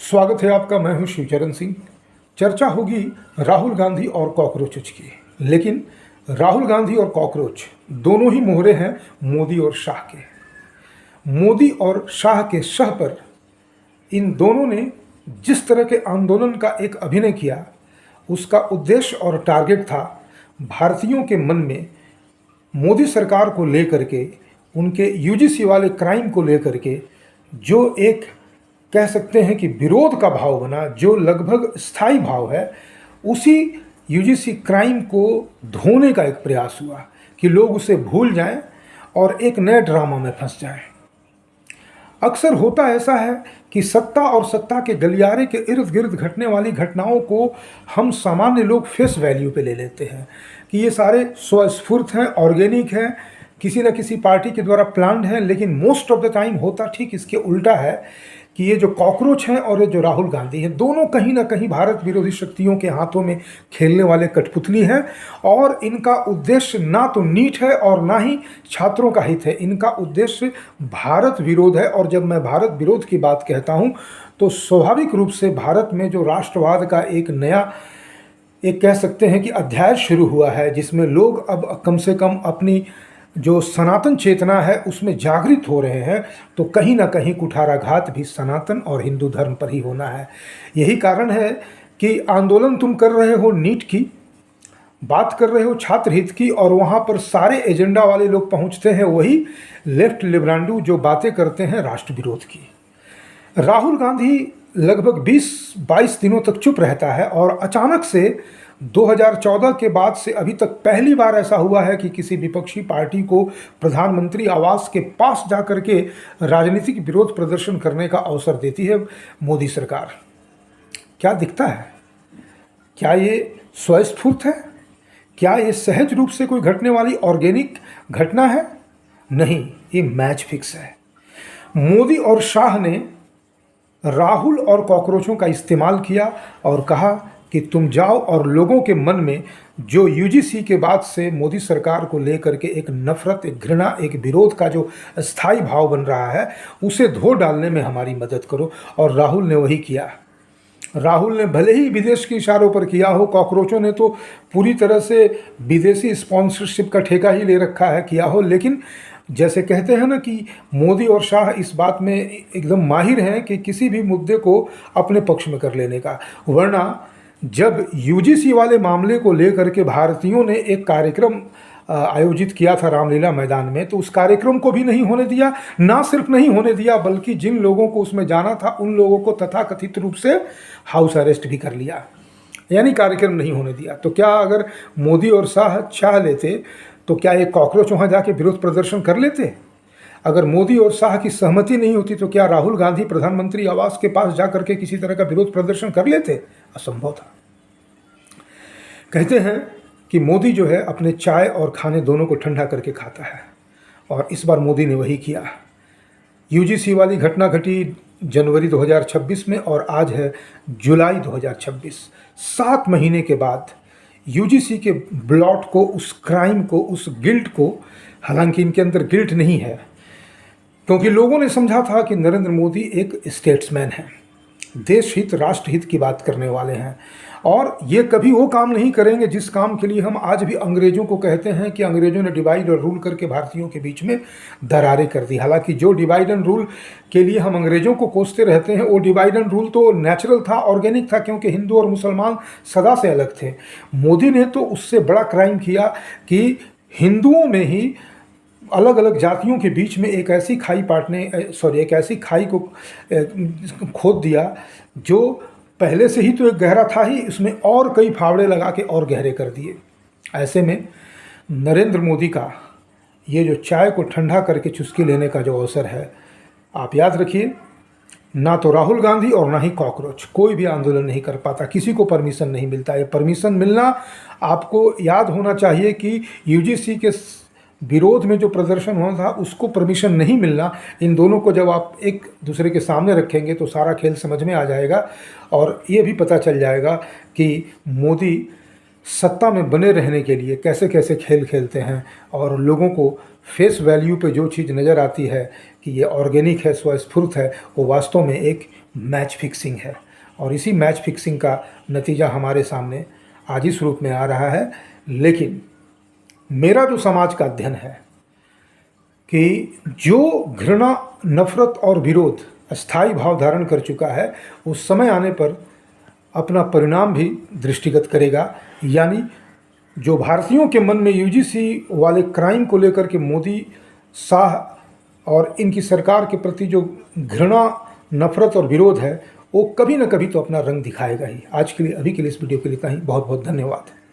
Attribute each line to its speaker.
Speaker 1: स्वागत है आपका। मैं हूं शिवचरण सिंह। चर्चा होगी राहुल गांधी और कॉकरोचों की, लेकिन राहुल गांधी और कॉकरोच दोनों ही मोहरे हैं मोदी और शाह के। मोदी और शाह के शह पर इन दोनों ने जिस तरह के आंदोलन का एक अभिनय किया, उसका उद्देश्य और टारगेट था भारतीयों के मन में मोदी सरकार को लेकर के, उनके यूजीसी वाले क्राइम को लेकर के जो एक कह सकते हैं कि विरोध का भाव बना, जो लगभग स्थायी भाव है, उसी यूजीसी क्राइम को धोने का एक प्रयास हुआ कि लोग उसे भूल जाएं और एक नए ड्रामा में फंस जाएं। अक्सर होता ऐसा है कि सत्ता और सत्ता के गलियारे के इर्द गिर्द घटने वाली घटनाओं को हम सामान्य लोग फेस वैल्यू पे ले लेते हैं कि ये सारे स्वस्फूर्त हैं, ऑर्गेनिक हैं, किसी न किसी पार्टी के द्वारा प्लान्ड हैं। लेकिन मोस्ट ऑफ द टाइम होता ठीक इसके उल्टा है कि ये जो कॉकरोच हैं और ये जो राहुल गांधी हैं, दोनों कहीं ना कहीं भारत विरोधी शक्तियों के हाथों में खेलने वाले कठपुतली हैं। और इनका उद्देश्य ना तो नीट है और ना ही छात्रों का हित है। इनका उद्देश्य भारत विरोध है। और जब मैं भारत विरोध की बात कहता हूँ तो स्वाभाविक रूप से भारत में जो राष्ट्रवाद का एक नया, एक कह सकते हैं कि अध्याय शुरू हुआ है, जिसमें लोग अब कम से कम अपनी जो सनातन चेतना है उसमें जागृत हो रहे हैं, तो कहीं ना कहीं कुठाराघात भी सनातन और हिंदू धर्म पर ही होना है। यही कारण है कि आंदोलन तुम कर रहे हो नीट की, बात कर रहे हो छात्र हित की, और वहाँ पर सारे एजेंडा वाले लोग पहुँचते हैं वही लेफ्ट लिबरांडू जो बातें करते हैं राष्ट्र विरोध की। राहुल गांधी लगभग 20-22 दिनों तक चुप रहता है और अचानक से 2014 के बाद से अभी तक पहली बार ऐसा हुआ है कि किसी विपक्षी पार्टी को प्रधानमंत्री आवास के पास जाकर के राजनीतिक विरोध प्रदर्शन करने का अवसर देती है मोदी सरकार। क्या दिखता है? क्या ये स्वस्फूर्त है? क्या ये सहज रूप से कोई घटने वाली ऑर्गेनिक घटना है? नहीं, ये मैच फिक्स है। मोदी और शाह ने राहुल और कॉकरोचों का इस्तेमाल किया और कहा कि तुम जाओ और लोगों के मन में जो यूजीसी के बाद से मोदी सरकार को लेकर के एक नफरत, एक घृणा, एक विरोध का जो स्थायी भाव बन रहा है, उसे धो डालने में हमारी मदद करो। और राहुल ने वही किया। राहुल ने भले ही विदेश के इशारों पर किया हो, कॉकरोचों ने तो पूरी तरह से विदेशी स्पॉन्सरशिप का ठेका ही ले रखा है, किया हो। लेकिन जैसे कहते हैं ना कि मोदी और शाह इस बात में एकदम माहिर हैं कि किसी भी मुद्दे को अपने पक्ष में कर लेने का। वरना जब यूजीसी वाले मामले को लेकर के भारतीयों ने एक कार्यक्रम आयोजित किया था रामलीला मैदान में, तो उस कार्यक्रम को भी नहीं होने दिया। ना सिर्फ नहीं होने दिया, बल्कि जिन लोगों को उसमें जाना था उन लोगों को तथाकथित रूप से हाउस अरेस्ट भी कर लिया, यानी कार्यक्रम नहीं होने दिया। तो क्या अगर मोदी और शाह चाह लेते तो क्या ये कॉकरोच वहाँ जाके विरोध प्रदर्शन कर लेते? अगर मोदी और शाह की सहमति नहीं होती तो क्या राहुल गांधी प्रधानमंत्री आवास के पास जाकर के किसी तरह का विरोध प्रदर्शन कर लेते? असंभव था। कहते हैं कि मोदी जो है अपने चाय और खाने दोनों को ठंडा करके खाता है, और इस बार मोदी ने वही किया। यूजीसी वाली घटना घटी जनवरी 2026 में और आज है जुलाई 2026। 7 महीने के बाद यूजीसी के ब्लॉट को, उस क्राइम को, उस गिल्ट को, हालांकि इनके अंदर गिल्ट नहीं है, क्योंकि लोगों ने समझा था कि नरेंद्र मोदी एक स्टेट्समैन है, देश हित, राष्ट्र हित की बात करने वाले हैं, और ये कभी वो काम नहीं करेंगे जिस काम के लिए हम आज भी अंग्रेजों को कहते हैं कि अंग्रेजों ने डिवाइड और रूल करके भारतीयों के बीच में दरारें कर दी। हालांकि जो डिवाइड एंड रूल के लिए हम अंग्रेजों को कोसते रहते हैं, वो डिवाइड एंड रूल तो नेचुरल था, ऑर्गेनिक था, क्योंकि हिंदू और मुसलमान सदा से अलग थे। मोदी ने तो उससे बड़ा क्राइम किया कि हिंदुओं में ही अलग अलग जातियों के बीच में एक ऐसी खाई एक ऐसी खाई को खोद दिया जो पहले से ही तो एक गहरा था ही, उसमें और कई फावड़े लगा के और गहरे कर दिए। ऐसे में नरेंद्र मोदी का ये जो चाय को ठंडा करके चुस्की लेने का जो अवसर है, आप याद रखिए, ना तो राहुल गांधी और ना ही कॉकरोच कोई भी आंदोलन नहीं कर पाता, किसी को परमिशन नहीं मिलता। ये परमिशन मिलना, आपको याद होना चाहिए कि यूजीसी के विरोध में जो प्रदर्शन हुआ था उसको परमिशन नहीं मिलना। इन दोनों को जब आप एक दूसरे के सामने रखेंगे तो सारा खेल समझ में आ जाएगा, और ये भी पता चल जाएगा कि मोदी सत्ता में बने रहने के लिए कैसे कैसे खेल खेलते हैं और लोगों को फेस वैल्यू पे जो चीज़ नज़र आती है कि ये ऑर्गेनिक है, स्वस्फूर्त है, वो वास्तव में एक मैच फिक्सिंग है। और इसी मैच फिक्सिंग का नतीजा हमारे सामने आज इस रूप में आ रहा है। लेकिन मेरा जो समाज का अध्ययन है कि जो घृणा, नफरत और विरोध अस्थायी भाव धारण कर चुका है, उस समय आने पर अपना परिणाम भी दृष्टिगत करेगा। यानी जो भारतीयों के मन में यूजीसी वाले क्राइम को लेकर के मोदी, शाह और इनकी सरकार के प्रति जो घृणा, नफरत और विरोध है, वो कभी न कभी तो अपना रंग दिखाएगा ही। आज के लिए, अभी के लिए इस वीडियो के लिए इतना ही। बहुत बहुत धन्यवाद।